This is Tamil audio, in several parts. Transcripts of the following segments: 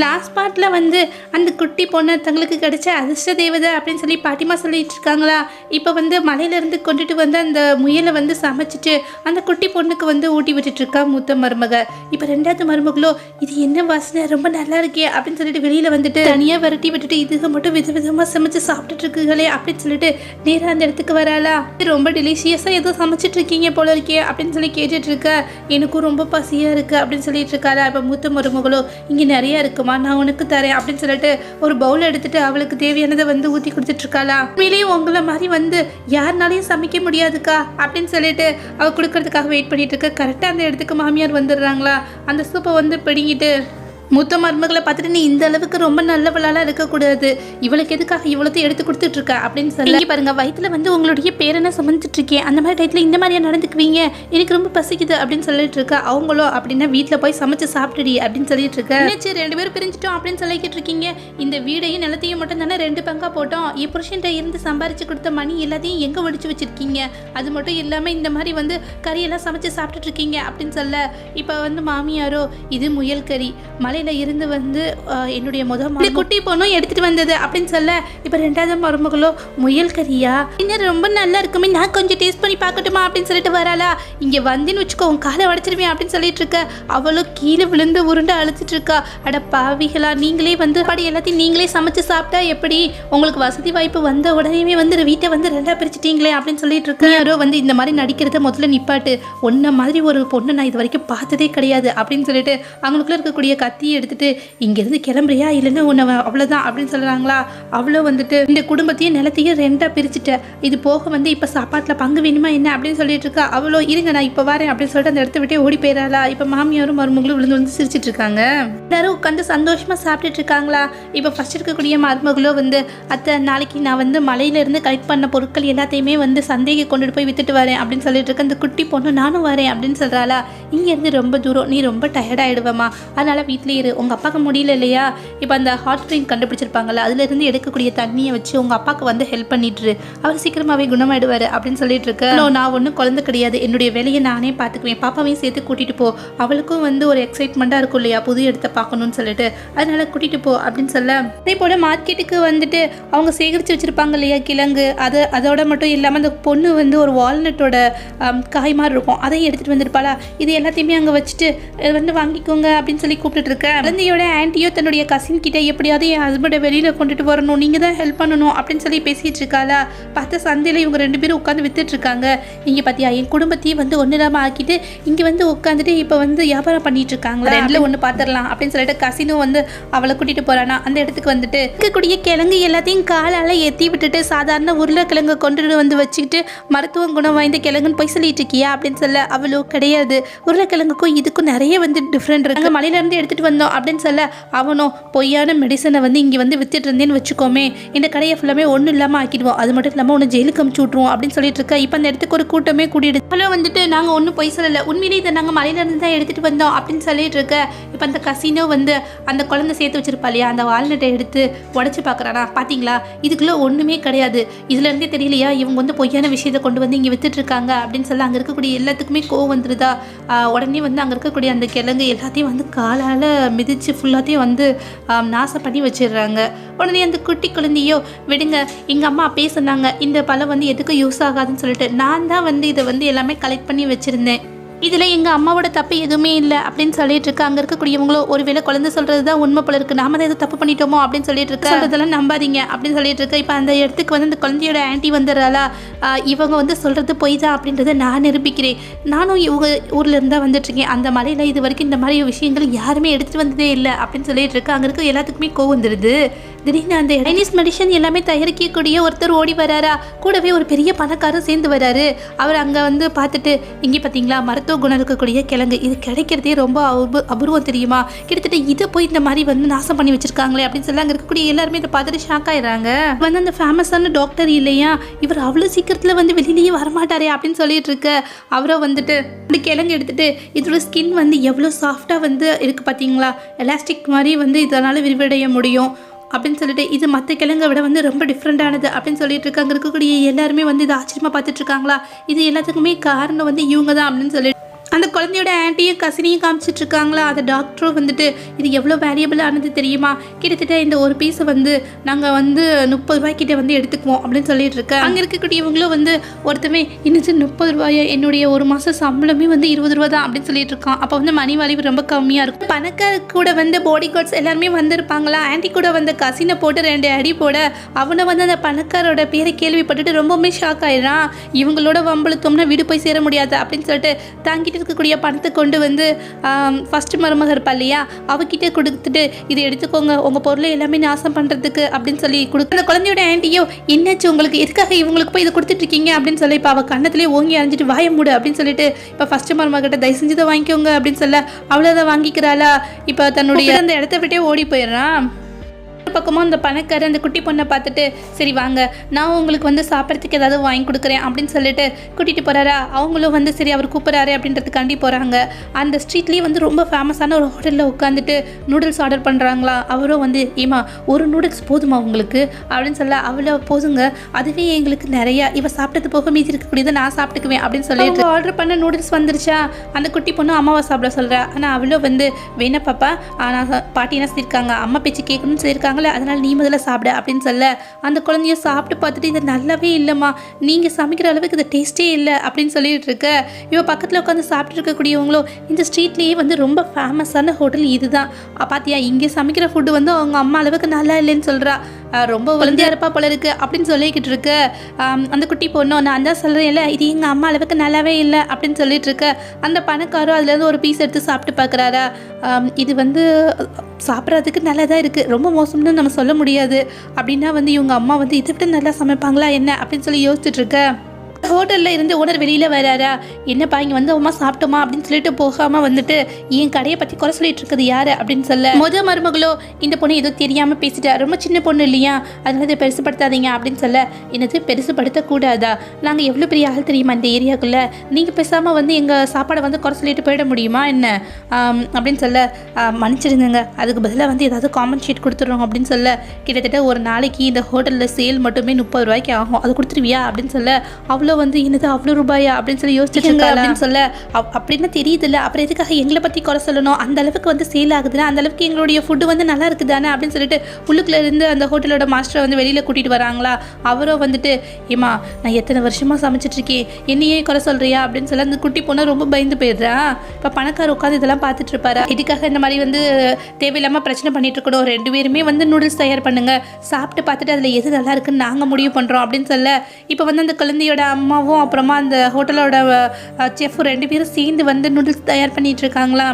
லாஸ்ட் பார்ட்டில் வந்து அந்த குட்டி பொண்ணு தங்களுக்கு கிடைச்ச அதிர்ஷ்ட தேவதை அப்படின்னு சொல்லி பாட்டிமா சொல்லிட்டு இருக்காங்களா. இப்போ வந்து மலையிலேருந்து கொண்டுட்டு வந்து அந்த முயலை வந்து சமைச்சிட்டு அந்த குட்டி பொண்ணுக்கு வந்து ஊட்டி விட்டுட்டு இருக்கா மூத்த மருமக. இப்போ ரெண்டாவது மருமகளோ இது என்ன வாசனை ரொம்ப நல்லா இருக்கே அப்படின்னு சொல்லிட்டு வெளியில் வந்துட்டு தனியாக விரட்டி விட்டுட்டு இதுக மட்டும் விதவிதமாக சமைச்சு சாப்பிட்டுட்டு இருக்குங்களே அப்படின்னு சொல்லிட்டு நேராக அந்த இடத்துக்கு வராளா. ரொம்ப டெலிஷியஸாக ஏதோ சமைச்சிட்டு இருக்கீங்க போல இருக்கே அப்படின்னு சொல்லி கேட்டுட்டு இருக்க. எனக்கும் ரொம்ப பசியாக இருக்குது அப்படின்னு சொல்லிட்டு இருக்காளா. இப்போ மூத்த மருமகளோ இங்கே நிறையா இருக்குமா நான் உனக்கு தரேன் அப்படின்னு சொல்லிட்டு ஒரு பவுல் எடுத்துட்டு அவளுக்கு தேவையானதை வந்து ஊற்றி கொடுத்துட்டு இருக்காளா. உண்மையிலேயே உங்களை மாதிரி வந்து யாருனாலையும் சமைக்க முடியாதுக்கா அப்படின்னு சொல்லிட்டு அவள் கொடுக்கறதுக்காக வெயிட் பண்ணிட்டு இருக்க. கரெக்டாக அந்த இடத்துக்கு மாமியார் வந்துடுறாங்களா. அந்த சூப்பை வந்து பிடிங்கிட்டு மூத்த மருமகளை பார்த்துட்டு நீ இந்த அளவுக்கு ரொம்ப நல்லவளாலாம் இருக்கக்கூடாது, இவளுக்கு எதுக்காக இவ்வளோத்தையும் எடுத்து கொடுத்துட்டு இருக்கா அப்படின்னு சொல்லி பாருங்க. வயிற்றுல வந்து உங்களுடைய பேரனை சுமந்துட்டு இருக்கேன், அந்த மாதிரி டைத்தில் இந்த மாதிரியா நடந்துக்குவீங்க, எனக்கு ரொம்ப பசிக்குது அப்படின்னு சொல்லிட்டு இருக்கா. அவங்களோ அப்படின்னா வீட்டில் போய் சமைச்சு சாப்பிட்டுடி அப்படின்னு சொல்லிட்டு இருக்க. சரி 2 பேரும் பிரிஞ்சிட்டோம் அப்படின்னு சொல்லிக்கிட்டு இருக்கீங்க. இந்த வீடையும் நிலத்தையும் மட்டும் தானே 2 பங்கா போட்டோம். என் புருஷன்ட்ட இருந்து சம்பாரிச்சு கொடுத்த மணி எல்லாத்தையும் எங்கே ஒழிச்சு வச்சிருக்கீங்க, அது மட்டும் இல்லாமல் இந்த மாதிரி வந்து கறியெல்லாம் சமைச்சு சாப்பிட்டுட்டு இருக்கீங்க அப்படின்னு சொல்ல. இப்போ வந்து மாமியாரோ இது முயல் கறி மலை இருந்து வந்து என்னுடைய முதல் குட்டி பொண்ணும் எடுத்துட்டு வந்தது அப்படின்னு சொல்ல. இப்ப ரெண்டாவது மருமகளோ முயல் கறியா இன்னும் ரொம்ப நல்லா இருக்குமே, நான் கொஞ்சம் டேஸ்ட் பண்ணி பார்க்கட்டுமா அப்படின்னு சொல்லிட்டு வராளா. இங்க வந்தேன்னு வச்சுக்கோ உன் காலை உடைச்சிருவேன் அப்படின்னு சொல்லிட்டு இருக்க. அவளும் கீழே விழுந்து உருண்டு அழைச்சிட்டு இருக்கா. அட பாவிகளா, நீங்களே வந்து படி எல்லாத்தையும் நீங்களே சமைச்சு சாப்பிட்டா எப்படி, உங்களுக்கு வசதி வாய்ப்பு வந்த உடனே வந்து வீட்டை வந்து 2ஆ பிரிச்சுட்டீங்களே அப்படின்னு சொல்லிட்டு இருக்க. யாரோ வந்து இந்த மாதிரி நடிக்கிறத முதல்ல நிப்பாட்டு, ஒன்ன மாதிரி ஒரு பொண்ணு நான் இது வரைக்கும் பார்த்ததே கிடையாது அப்படின்னு சொல்லிட்டு அவங்களுக்குள்ள இருக்கக்கூடிய கத்தி எடுத்துட்டு இங்கிருந்து கிளம்புறியா இல்லைன்னா உன்னை அவ்வளோதான் அப்படின்னு சொல்கிறாங்களா. அவ்வளோ வந்துட்டு இந்த குடும்பத்தையும் நிலத்தையும் 2ஆ பிரிச்சுட்ட, இது போக வந்து இப்போ சாப்பாட்டில் பங்கு வேணுமா என்ன அப்படின்னு சொல்லிட்டு இருக்கா. அவ்வளோ இருங்க நான் இப்போ வரேன் அப்படின்னு சொல்லிட்டு அந்த இடத்த விட்டே ஓடி போயிடறா. இப்போ மாமியாரும் மருமகளும் விழுந்து வந்து சிரிச்சிட்டு இருக்காங்க. எல்லாரும் உட்காந்து சந்தோஷமாக சாப்பிட்டுட்டு இருக்காங்களா. இப்போ ஃபர்ஸ்ட் இருக்கக்கூடிய மருமகளோ வந்து அத்தை நாளைக்கு நான் வந்து மலையிலேருந்து கலெக்ட் பண்ண பொருட்கள் எல்லாத்தையுமே வந்து சந்தைக்கு கொண்டுட்டு போய் வித்துட்டு வரேன் அப்படின்னு சொல்லிட்டு இருக்க. அந்த குட்டி பொண்ணு நானும் வரேன் அப்படின்னு சொல்கிறாளா. இங்கேருந்து ரொம்ப தூரம், நீ ரொம்ப டயர்டாயிடுவேமா, அதனால் வீட்டிலே இரு, உங்கள் அப்பாவுக்கு முடியல இல்லையா, இப்போ அந்த ஹாட் ஸ்ப்ரிங் கண்டுபிடிச்சிருப்பாங்கல்ல அதுலேருந்து எடுக்கக்கூடிய தண்ணியை வச்சு உங்கள் அப்பாவுக்கு வந்து ஹெல்ப் பண்ணிட்டுரு, அவர் சீக்கிரமாகவே குணமாயிடுவார் அப்படின்னு சொல்லிட்டு இருக்க. நான் ஒன்றும் குழந்தை கிடையாது, என்னுடைய வேலையை நானே பார்த்துக்குவேன், பாப்பாவையும் சேர்த்து கூட்டிகிட்டு போ, அவளுக்கும் வந்து ஒரு எக்ஸைட்மெண்ட்டாக இருக்கும் இல்லையா புது இடத்த பார்க்கணும்னு சொல்லிட்டு, அதனால் கூட்டிகிட்டு போ அப்படின்னு சொல்ல. அதே போல் மார்க்கெட்டுக்கு வந்துட்டு அவங்க சேகரித்து வச்சுருப்பாங்க இல்லையா கிழங்கு, அதோட மட்டும் இல்லாமல் அந்த பொண்ணு வந்து ஒரு வால்நட்டோட காய் மாதிரி இருக்கும், அதையும் எடுத்துகிட்டு வந்துருப்பாளா. இது எல்லாத்தையுமே அங்கே வச்சுட்டு வந்து வாங்கிக்கோங்க அப்படின்னு சொல்லி கூப்பிட்டுட்டு இருக்கேன். குழந்தையோட ஆன்ட்டியோ தன்னுடைய கசின் கிட்ட எப்படியாவது என் ஹஸ்பண்டை வெளியில் கொண்டுட்டு வரணும், நீங்கள் தான் ஹெல்ப் பண்ணணும் அப்படின்னு சொல்லி பேசிகிட்டு இருக்காளா. பார்த்த சந்தையில் இவங்க 2 பேரும் உட்காந்து வித்துட்டு இருக்காங்க. இங்கே பார்த்தியா என் குடும்பத்தையும் வந்து ஒன்று இல்லாமல் ஆக்கிட்டு இங்கே வந்து உட்காந்துட்டு இப்போ வந்து வியாபாரம் பண்ணிட்டு இருக்காங்க, 2ல் ஒன்று பார்த்துடலாம் அப்படின்னு சொல்லிட்டு கசினும் வந்து அவளை கூட்டிகிட்டு போகிறானா. அந்த இடத்துக்கு வந்துட்டு இருக்கக்கூடிய கிழங்கு எல்லாத்தையும் காலால் ஏற்றி விட்டுட்டு சாதாரண உருளைக்கிழங்கு கொண்டுட்டு வந்து வச்சுக்கிட்டு மருத்துவ குணம் வாய்ந்த கிழங்குன்னு போய் சொல்லிட்டு இருக்கியா அப்படின்னு சொல்ல. அவ்வளோ கிடையாது, உருளைக்கிழங்குக்கும் இதுக்கும் நிறைய வந்து டிஃப்ரெண்ட் இருக்கு, மலையிலேருந்து எடுத்துகிட்டு வந்தோம் அப்படின்னு சொல்ல. அவனும் பொய்யான மெடிசனை வந்து இங்கே வந்து வித்துட்டு இருந்தேன்னு வச்சுக்கோமே, இந்த கடையை ஃபுல்லாமே ஒன்றும் இல்லாமல் ஆக்கிடுவோம், அது மட்டும் இல்லாமல் ஒன்று ஜெயிலுக்கு அமுச்சு விட்ருவோம் அப்படின்னு சொல்லிட்டு இருக்கா. இப்போ அந்த இடத்துக்கு ஒரு கூட்டமே கூட்டிடுது. அவ்வளோ வந்துட்டு நாங்கள் ஒன்றும் பொய் சொல்லலை, உண்மையிலே இதை நாங்கள் மலையிலேருந்து தான் எடுத்துகிட்டு வந்தோம் அப்படின்னு சொல்லிட்டு இருக்க. இப்போ அந்த கசினோ வந்து அந்த குழந்தை சேர்த்து வச்சிருப்பா இல்லையா, அந்த வால்நட்டை எடுத்து உடச்சி பார்க்குறானா. பார்த்தீங்களா இதுக்குள்ளே ஒன்றுமே கிடையாது, இதுலேருந்தே தெரியலையா இவங்க வந்து பொய்யான விஷயத்தை கொண்டு வந்து இங்கே வித்துட்டு இருக்காங்க அப்படின்னு சொல்லி அங்கே இருக்கக்கூடிய எல்லாத்துக்குமே கோவம் வந்துருதா. உடனே வந்து அங்கே இருக்கக்கூடிய அந்த கிழங்கு எல்லாத்தையும் வந்து காலால் மிதித்து ஃபுல்லாத்தையும் வந்து நாசம் பண்ணி வச்சிடுறாங்க. உடனே அந்த குட்டி குழந்தையோ விடுங்க எங்கள் அம்மா அப்பயே சொன்னாங்க இந்த பழம் வந்து எதுக்கும் யூஸ் ஆகாதுன்னு சொல்லிட்டு, நான் தான் வந்து இதை வந்து எல்லாமே கலெக்ட் பண்ணி வச்சுருந்தேன், இதில் எங்கள் அம்மாவோட தப்பு எதுவுமே இல்லை அப்படின்னு சொல்லிட்டு இருக்கு. அங்கே இருக்கக்கூடியவங்களோ ஒருவேளை குழந்தை சொல்கிறது தான் உண்மை போல இருக்குது, நாம தான் எதுவும் தப்பு பண்ணிட்டோமோ அப்படின்னு சொல்லிட்டு இருக்கு, சொல்கிறதெல்லாம் நம்பாதீங்க அப்படின்னு சொல்லிட்டு இருக்கு. இப்போ அந்த இடத்துக்கு வந்து அந்த குழந்தையோட ஆன்ட்டி வந்துடுறாளா. இவங்க வந்து சொல்கிறது பொய் தான் அப்படின்றத நான் நிரூபிக்கிறேன், நானும் இவங்க ஊரில் இருந்தால் வந்துட்டுருக்கேன், அந்த மலையில் இது வரைக்கும் இந்த மாதிரி விஷயங்கள் யாருமே எடுத்துகிட்டு வந்ததே இல்லை அப்படின்னு சொல்லிட்டு இருக்கு. அங்கே இருக்க எல்லாத்துக்குமே கோவம் வந்துடுது. திடீர்னு அந்த சைனீஸ் மெடிசன் எல்லாமே தயாரிக்கக்கூடிய ஒருத்தர் ஓடி வராரா, கூடவே ஒரு பெரிய பணக்காரர் சேர்ந்து வராரு. அவர் அங்கே வந்து பார்த்துட்டு இங்கே பார்த்தீங்களா மருத்துவ குணம் இருக்கக்கூடிய கிழங்கு, இது கிடைக்கிறதே ரொம்ப அபூர்வம் தெரியுமா, கிட்டத்தட்ட இதை போய் இந்த மாதிரி வந்து நாசம் பண்ணி வச்சிருக்காங்களே அப்படின்னு சொல்லி அங்கே இருக்கக்கூடிய எல்லாருமே இதை பார்த்துட்டு ஷாக் ஆயிடுறாங்க. வந்து அந்த ஃபேமஸான டாக்டர் இல்லையா, இவர் அவ்வளோ சீக்கிரத்தில் வந்து வெளியிலேயே வரமாட்டாரே அப்படின்னு சொல்லிட்டு இருக்க. அவரோ வந்துட்டு இப்படி கிழங்கு எடுத்துட்டு இதோட ஸ்கின் வந்து எவ்வளோ சாஃப்டாக வந்து இருக்குது பார்த்தீங்களா, எலாஸ்டிக் மாதிரி வந்து இதனால் விரிவடைய முடியும் அப்படின்னு சொல்லிட்டு, இது மற்ற கிழங்கை விட வந்து ரொம்ப டிஃப்ரெண்டானது அப்படின்னு சொல்லிட்டு இருக்காங்க. இருக்கக்கூடிய எல்லாருமே வந்து இது ஆச்சரியமாக பார்த்துட்டு இருக்காங்களா. இது எல்லாத்துக்குமே காரணம் வந்து இவங்க தான் அப்படின்னு சொல்லிட்டு அந்த குழந்தையோட ஆன்ட்டியும் கசினையும் காமிச்சிட்டு இருக்காங்களா. அந்த டாக்டரும் வந்துட்டு இது எவ்வளோ வேல்யூபிளானது தெரியுமா, கிட்டத்தட்ட இந்த ஒரு பீஸை வந்து நாங்கள் வந்து 30 ரூபாய்க்கிட்ட வந்து எடுத்துக்குவோம் அப்படின்னு சொல்லிட்டு இருக்கேன். அங்கே இருக்கக்கூடியவங்களும் வந்து ஒருத்தமே இன்னும் 30 ரூபாயா, என்னுடைய ஒரு மாதம் சம்பளமே வந்து 20 ரூபா தான் அப்படின்னு சொல்லிட்டு இருக்கான். அப்போ வந்து மணி வால்யூ ரொம்ப கம்மியாக இருக்கும். பணக்கார கூட வந்து பாடி கார்ட்ஸ் எல்லாருமே வந்திருப்பாங்களா. ஆன்ட்டி கூட வந்து கசினை போட்டு 2 அடி போட அவனை வந்து அந்த பணக்காரோட பேரை கேள்விப்பட்டுட்டு ரொம்பவுமே ஷாக் ஆயிடுறான். இவங்களோட வம்பளுத்தோம்னா வீடு போய் சேர முடியாது அப்படின்னு சொல்லிட்டு தாங்கிட்டு இருக்கக்கூடிய பணத்தை கொண்டு வந்து ஃபர்ஸ்ட் மருமக இருப்பா இல்லையா, அவகிட்ட கொடுத்துட்டு இதை எடுத்துக்கோங்க உங்கள் பொருளை எல்லாமே நாசம் பண்ணுறதுக்கு அப்படின்னு சொல்லி கொடுத்து அந்த குழந்தையோட ஆன்ட்டியோ என்னாச்சு உங்களுக்கு, எதுக்காக இவங்களுக்கு போய் இதை கொடுத்துட்டு இருக்கீங்க அப்படின்னு சொல்லி இப்போ அவள் கண்ணத்துலேயே ஓங்கி அரைஞ்சிட்டு வாய மூடு அப்படின்னு சொல்லிட்டு இப்போ ஃபர்ஸ்ட் மருமகிட்ட தயவு செஞ்சு தான் வாங்கிக்கோங்க அப்படின்னு சொல்ல அவ்வளோதான் வாங்கிக்கிறாளா. இப்போ தன்னுடைய அந்த இடத்த விட்டே ஓடி போயிடுறான். பக்கமாக அந்த பணக்காரர் அந்த குட்டி பொண்ணை பார்த்துட்டு சரி வாங்க நான் உங்களுக்கு வந்து சாப்பிட்றதுக்கு ஏதாவது வாங்கி கொடுக்குறேன் அப்படின்னு சொல்லிட்டு கூட்டிகிட்டு போகிறாரா. அவங்களும் வந்து சரி அவர் கூப்பிட்றாரு அப்படின்றதுக்காண்டி போகிறாங்க. அந்த ஸ்ட்ரீட்லேயே வந்து ரொம்ப ஃபேமஸான ஒரு ஹோட்டலில் உட்காந்துட்டு நூடுல்ஸ் ஆர்டர் பண்ணுறாங்களா. அவரும் வந்து ஏமா ஒரு நூடுல்ஸ் போதுமா உங்களுக்கு அப்படின்னு சொல்ல அவ்வளோ போதுங்க, அதுவே எங்களுக்கு நிறையா, இவ சாப்பிட்டது போக மீதி இருக்கக்கூடியதை நான் சாப்பிட்டுக்குவேன் அப்படின்னு சொல்லிட்டு ஆர்டர் பண்ண நூடுல்ஸ் வந்துருச்சா. அந்த குட்டி பொண்ணு அம்மாவை சாப்பிட சொல்கிறா. ஆனால் அவ்வளோ வந்து வேணா பாப்பா, ஆனால் பாட்டி என்ன சொல்லியிருக்காங்க, அம்மா பேச்சு கேட்கணும்னு சொல்லியிருக்காங்க, அதனால நீ முதல்ல சாப்பிட அப்படின்னு சொல்ல அந்த குழந்தைய சாப்பிட்டு பார்த்துட்டு இது நல்லாவே இல்லைம்மா, நீங்கள் சமைக்கிற அளவுக்கு இது டேஸ்ட்டே இல்லை அப்படின்னு சொல்லிட்டு இருக்க. இவன் பக்கத்தில் உட்காந்து சாப்பிட்டு இருக்கக்கூடியவங்களும் இந்த ஸ்ட்ரீட்லேயே வந்து ரொம்ப ஃபேமஸான ஹோட்டல் இதுதான், பாத்தியா இங்கே சமைக்கிற ஃபுட்டு வந்து அவங்க அம்மா அளவுக்கு நல்லா இல்லைன்னு சொல்கிறா, ரொம்ப குழந்தையா இருப்பா போல இருக்கு அப்படின்னு சொல்லிக்கிட்டு இருக்க. அந்த குட்டி பொண்ணும் நான் தான் சொல்கிறேன்ல இது எங்கள் அம்மா அளவுக்கு நல்லாவே இல்லை அப்படின்னு சொல்லிட்டு இருக்க. அந்த பணக்காரரும் அதுலேருந்து ஒரு பீஸ் எடுத்து சாப்பிட்டு பார்க்குறாரா. இது வந்து சாப்பிட்றதுக்கு நல்லா தான் இருக்குது, ரொம்ப மோசம்னு நம்ம சொல்ல முடியாது அப்படின்னா வந்து இவங்க அம்மா வந்து இதை விட நல்லா சமைப்பாங்களா என்ன அப்படின்னு சொல்லி யோசிச்சுட்டு இருக்க. ஹோட்டலில் இருந்து ஓனர் வெளியில் வராரா. என்னப்பா இங்கே வந்து அம்மா சாப்பிட்டோமா அப்படின்னு சொல்லிட்டு போகாமல் வந்துட்டு என் கடையை பற்றி குறை சொல்லிட்டு இருக்குது யார் அப்படின்னு சொல்ல மருமகளோ இந்த பொண்ணு ஏதோ தெரியாமல் பேசிட்டா, ரொம்ப சின்ன பொண்ணு இல்லையா, அதனால இதை பெருசுப்படுத்தாதீங்க அப்படின்னு சொல்ல என்னது பெருசுப்படுத்தக்கூடாதா, நாங்கள் எவ்வளோ பெரிய ஆள் தெரியுமா இந்த ஏரியாவுக்குள்ளே, நீங்கள் பேசாமல் வந்து எங்கள் சாப்பாடை வந்து குறை சொல்லிட்டு போயிட முடியுமா என்ன அப்படின்னு சொல்ல மன்னிச்சிருந்துங்க, அதுக்கு பதிலாக வந்து ஏதாவது காமன் ஷீட் கொடுத்துட்றோம் அப்படின்னு சொல்ல கிட்டத்தட்ட ஒரு நாளைக்கு இந்த ஹோட்டலில் சேல் மட்டுமே 30 ரூபாய்க்கு ஆகும், அது கொடுத்துருவியா அப்படின்னு சொல்ல அவ்வளோ வந்து என்னது அவ்வளோ ரூபாயா அப்படின்னு சொல்லி யோசிச்சுருங்க அப்படின்னு சொல்ல அப்படின்னு தெரியுது இல்லை, அப்புறம் எதுக்காக எங்களை பற்றி குறை சொல்லணும், அந்த அளவுக்கு வந்து சேல் ஆகுதுன்னா அந்த அளவுக்கு எங்களுடைய ஃபுட்டு வந்து நல்லா இருக்குதானே அப்படின்னு சொல்லிட்டு உள்ளுக்குள்ள இருந்து அந்த ஹோட்டலோட மாஸ்டரை வந்து வெளியில் கூட்டிகிட்டு வராங்களா. அவரோ வந்துட்டு ஏமா நான் எத்தனை வருஷமாக சமைச்சிட்ருக்கேன் என்னையே குறை சொல்கிறியா அப்படின்னு சொல்ல அந்த குட்டி பொண்ணை ரொம்ப பயந்து போயிடுறா. இப்போ பணக்கார உட்காந்து இதெல்லாம் பார்த்துட்டு இருப்பாரா, இதுக்காக இந்த மாதிரி வந்து தேவையில்லாமல் பிரச்சனை பண்ணிட்டு இருக்கணும், 2 பேருமே வந்து நூடுல்ஸ் தயார் பண்ணுங்க, சாப்பிட்டு பார்த்துட்டு அதில் எது நல்லா இருக்குன்னு நாங்கள் முடிவு பண்ணுறோம் அப்படின்னு சொல்ல இப்போ வந்து அந்த குழந்தையோட அம்மாவும் அப்புறமா அந்த ஹோட்டலோட செஃப் 2 பேரும் சேர்ந்து வந்து நூடுல்ஸ் தயார் பண்ணிட்டு இருக்காங்களா.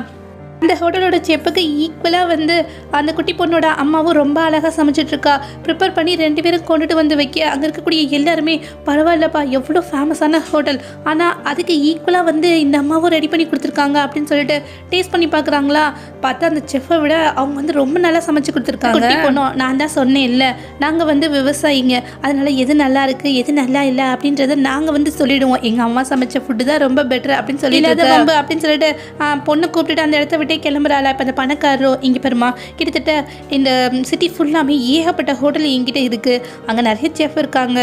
அந்த ஹோட்டலோட செப்புக்கு ஈக்குவலாக வந்து அந்த குட்டி பொண்ணோட அம்மாவும் ரொம்ப அழகாக சமைச்சிட்ருக்கா. ப்ரிப்பேர் பண்ணி 2 பேரும் கொண்டுட்டு வந்து வைக்க அங்கே இருக்கக்கூடிய எல்லாருமே பரவாயில்லப்பா எவ்வளோ ஃபேமஸான ஹோட்டல், ஆனால் அதுக்கு ஈக்குவலாக வந்து இந்த அம்மாவும் ரெடி பண்ணி கொடுத்துருக்காங்க அப்படின்னு சொல்லிட்டு டேஸ்ட் பண்ணி பார்க்குறாங்களா. பார்த்தா அந்த செஃப்பை விட அவங்க வந்து ரொம்ப நல்லா சமைச்சு கொடுத்துருக்காங்க. குட்டி பொண்ணும் நான் தான் சொன்னேன் இல்லை நாங்கள் வந்து விவசாயிங்க, அதனால எது நல்லா இருக்குது எது நல்லா இல்லை அப்படின்றத நாங்கள் வந்து சொல்லிவிடுவோம், எங்கள் அம்மா சமைச்ச ஃபுட்டு தான் ரொம்ப பெட்டர் அப்படின்னு சொல்லிட்டு அப்படின்னு சொல்லிட்டு பொண்ணை கூப்பிட்டுட்டு அந்த இடத்த விட்டே கிளம்புறாளா. இப்போ அந்த பணக்காரரோ இங்கே பெருமா கிட்டத்தட்ட இந்த சிட்டி ஃபுல்லாமே ஏகப்பட்ட ஹோட்டல் என்கிட்ட இருக்குது, அங்கே நிறைய செஃப் இருக்காங்க,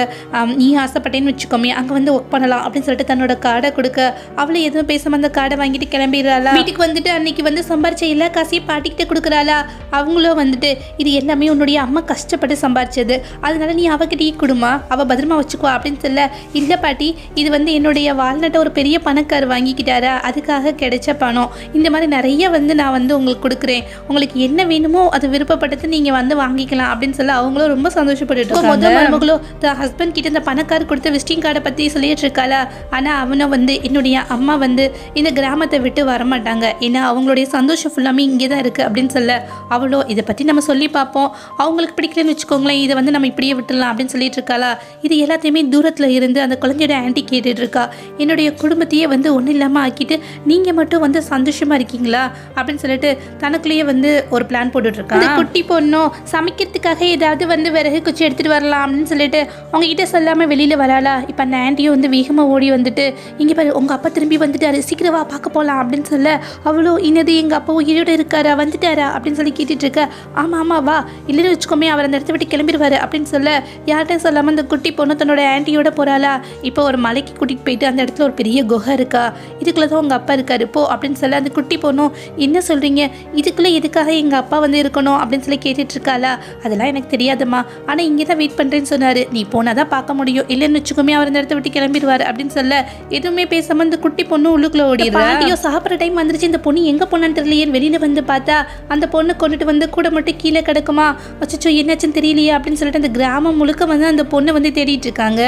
நீ ஆசைப்பட்டேன்னு வச்சுக்கோமே அங்கே வந்து ஒர்க் பண்ணலாம் அப்படின்னு சொல்லிட்டு தன்னோட கார்டை கொடுக்க அவளை எதுவும் பேசாமல் அந்த கார்டை வாங்கிட்டு கிளம்பிடுறாளா. வீட்டுக்கு வந்துட்டு அன்னைக்கு வந்து சம்பாரிச்ச எல்லா காசையும் பாட்டிக்கிட்ட கொடுக்குறாளா. அவங்களும் வந்துட்டு இது எல்லாமே உன்னுடைய அம்மா கஷ்டப்பட்டு சம்பாரிச்சது, அதனால நீ அவகிட்டயே கொடுமா, அவள் பத்திரமா வச்சுக்குவா அப்படின்னு சொல்ல இல்லை பாட்டி இது வந்து என்னுடைய வாழ்நாட்டை ஒரு பெரிய பணக்காரர் வாங்கிக்கிட்டாரா அதுக்காக கிடைச்ச பணம், இந்த மாதிரி நிறைய வந்து நான் வந்து உங்களுக்கு கொடுக்குறேன், உங்களுக்கு என்ன வேணுமோ அது விருப்பப்பட்டது நீங்கள் வந்து வாங்கிக்கலாம் அப்படின்னு சொல்ல அவங்களும் ரொம்ப சந்தோஷப்பட்டு மருமகளோ ஹஸ்பண்ட் கிட்ட இந்த பணக்காரர் கொடுத்த விசிட்டிங் கார்டை பற்றி சொல்லிட்டு இருக்காளா. ஆனால் அவனை வந்து என்னுடைய அம்மா வந்து இந்த கிராமத்தை விட்டு வரமாட்டாங்க, ஏன்னா அவங்களுடைய சந்தோஷம் ஃபுல்லாமே இங்கே தான் இருக்குது அப்படின்னு சொல்ல அவளோ இதை பற்றி நம்ம சொல்லி பார்ப்போம், அவங்களுக்கு பிடிக்கலன்னு வச்சுக்கோங்களேன் இதை வந்து நம்ம இப்படியே விட்டுடலாம் அப்படின்னு சொல்லிட்டு இருக்காளா. இது எல்லாத்தையுமே தூரத்தில் இருந்து அந்த குழந்தையோட ஆன்ட்டி கேட்டுட்டு இருக்கா, என்னுடைய குடும்பத்தையே வந்து ஒன்றும் இல்லாமல் ஆக்கிட்டு நீங்கள் மட்டும் வந்து சந்தோஷமாக இருக்கீங்களா அப்படின்னு சொல்லிட்டு தனக்குள்ளேயே வந்து ஒரு பிளான் போட்டுட்டு இருக்கான். அந்த குட்டி பொண்ணும் சமைக்கிறதுக்காக ஏதாவது வந்து விறகு குச்சி எடுத்துகிட்டு வரலாம் அப்படின்னு சொல்லிட்டு அவங்ககிட்ட சொல்லாமல் வெளியில் வராளா. இப்போ அந்த ஆண்டியும் வந்து வேகமாக ஓடி வந்துட்டு இங்கே பாரு உங்கள் அப்பா திரும்பி வந்துட்டாரு, சீக்கிரவா பார்க்க போகலாம் அப்படின்னு சொல்ல அவ்வளோ இன்னது எங்கள் அப்பா உயிரோடு இருக்காரா வந்துட்டாரா அப்படின்னு சொல்லி கேட்டுட்டு இருக்க. ஆமாம் ஆமாம் வா, இல்லைன்னு வச்சுக்கோமே அவர் அந்த இடத்த விட்டு கிளம்பிடுவார் அப்படின்னு சொல்ல யார்கிட்டையும் சொல்லாமல் அந்த குட்டி பொண்ணு தன்னோட ஆண்டியோட போகிறாளா. இப்போ ஒரு மலைக்கு கூட்டிகிட்டு போயிட்டு அந்த இடத்துல ஒரு பெரிய குகை இருக்கா, இதுக்குள்ளே தான் உங்கள் அப்பா இருக்காரு போ அப்படின்னு சொல்ல அந்த குட்டி பொண்ணும் என்ன சொல்கிறீங்க, இதுக்குள்ளே எதுக்காக எங்கள் அப்பா வந்து இருக்கணும் அப்படின்னு சொல்லி கேட்டுட்டு இருக்காளா. அதெல்லாம் எனக்கு தெரியாதுமா, ஆனால் இங்கே தான் வெயிட் பண்ணுறேன்னு சொன்னார், நீ போனால் தான் பார்க்க முடியும், இல்லைன்னு வச்சுக்கோமே அவர் அந்த இடத்த விட்டு கிளம்பிடுவார் அப்படின்னு சொல்ல எதுவுமே பேசாமல் அந்த குட்டி பொண்ணு உள்ளுக்குள்ளே ஓடிடுறா. ஐயோ சாப்பிட்ற டைம் வந்துருச்சு, இந்த பொண்ணு எங்கே போனான்னு தெரியலையே, வெளியில் வந்து பார்த்தா அந்த பொண்ணு கொண்டுட்டு வந்து கூட மட்டும் கீழே கிடக்குமா. அச்சோ என்னாச்சுன்னு தெரியலையே அப்படின்னு சொல்லிட்டு அந்த கிராமம் முழுக்க வந்து அந்த பொண்ணை வந்து தேடிட்டு இருக்காங்க.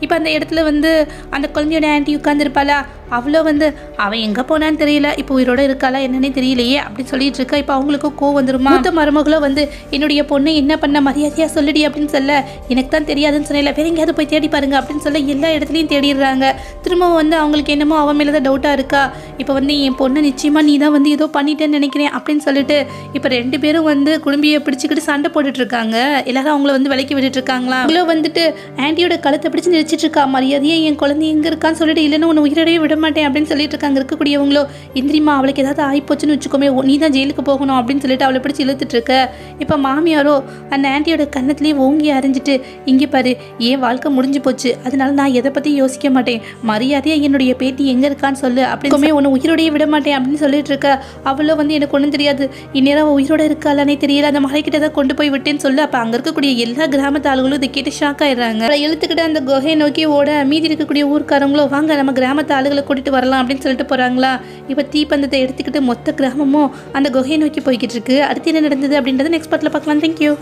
இப்போ அந்த இடத்துல வந்து அந்த குழந்தையோட ஆண்டி உட்காந்துருப்பாளா, அவ்வளோ வந்து அவன் எங்கே போனான்னு தெரியல, இப்போ உயிரோட இருக்காளா என்னன்னே தெரியலையே அப்படின்னு சொல்லிட்டு இருக்கா. இப்போ அவங்களுக்கும் கோவம் வந்துருமா. மூத்த மருமகளோ வந்து என்னுடைய பொண்ணை என்ன பண்ண மரியாதையாக சொல்லுடி அப்படின்னு சொல்ல எனக்கு தான் தெரியாதுன்னு சொன்னேன், வேற எங்கேயாவது போய் தேடி பாருங்க அப்படின்னு சொல்ல எல்லா இடத்துலையும் தேடிடுறாங்க. திரும்பவும் வந்து அவங்களுக்கு என்னமோ அவன் மேலே தான் டவுட்டாக இருக்கா. இப்போ வந்து என் பொண்ணை நிச்சயமாக நீ தான் வந்து ஏதோ பண்ணிட்டேன்னு நினைக்கிறேன் அப்படின்னு சொல்லிட்டு இப்போ 2 பேரும் வந்து குடும்பியை பிடிச்சிக்கிட்டு சண்டை போட்டுட்டு இருக்காங்க. எல்லாரும் அவங்கள வந்து விலைக்கு விட்டுட்டு இருக்காங்களா. அவங்களோ வந்துட்டு ஆண்டியோட கழுத்தை பிடிச்சி நினைச்சிட்டு இருக்கா, மரியாதையே என் குழந்தை எங்கே இருக்கான்னு சொல்லிட்டு இல்லைன்னா உன்னை உயிரோடவே விட மாட்டேன் அப்படின்னு சொல்லிட்டு இருக்காங்க. இருக்கக்கூடியவங்களோ இந்திரிமா அவளுக்கு ஏதாவது ஆயிப்போச்சுன்னு வச்சுக்கோமே, நீ தான் ஜெயிலுக்கு போகணும் அப்படின்னு சொல்லிட்டு அவளை பிடிச்சி இழுத்துட்டு இருக்க. இப்போ மாமியாரோ அந்த ஆண்டியோட கன்னத்துலேயே ஓங்கி அரைஞ்சிட்டு இங்கே பாரு ஏன் வாழ்க்கை முடிஞ்சு போச்சு, அதனால நான் எதை பற்றி யோசிக்க மாட்டேன், மரியாதையாக என்னுடைய பேட்டி எங்கே இருக்கான்னு சொல்லு அப்படிங்குமே உன்னை உயிரோடையே விட மாட்டேன் அப்படின்னு சொல்லிட்டு இருக்க. அவ்வளோ வந்து எனக்கு ஒன்றும் தெரியாது, இந்நேரம் உயிரோட இருக்காளானே தெரியல, அந்த மலைக்கிட்ட தான் கொண்டு போய் விட்டேன்னு சொல்லு. அப்போ அங்கே இருக்கக்கூடிய எல்லா கிராமத்து ஆளுகளும் இதை கேட்டு ஷாக் ஆயிடுறாங்க. இழுத்துக்கிட்டு அந்த குகையை நோக்கி ஓட மீதி இருக்கக்கூடிய ஊர்க்காரங்களோ வாங்க நம்ம கிராமத்து ஆளுகளை கூட்டிட்டு வரலாம் அப்படின்னு சொல்லிட்டு போறாங்களா. இப்போ தீப்பந்தத்தை எடுத்துக்கிட்டு மொத்த கிராமமும் அந்த குகையை நோக்கி போய்கிட்டு இருக்கு. அடுத்து என்ன நடந்தது அப்படின்றத நெக்ஸ்ட் பார்ட்ல பார்க்கலாம். தேங்க்யூ.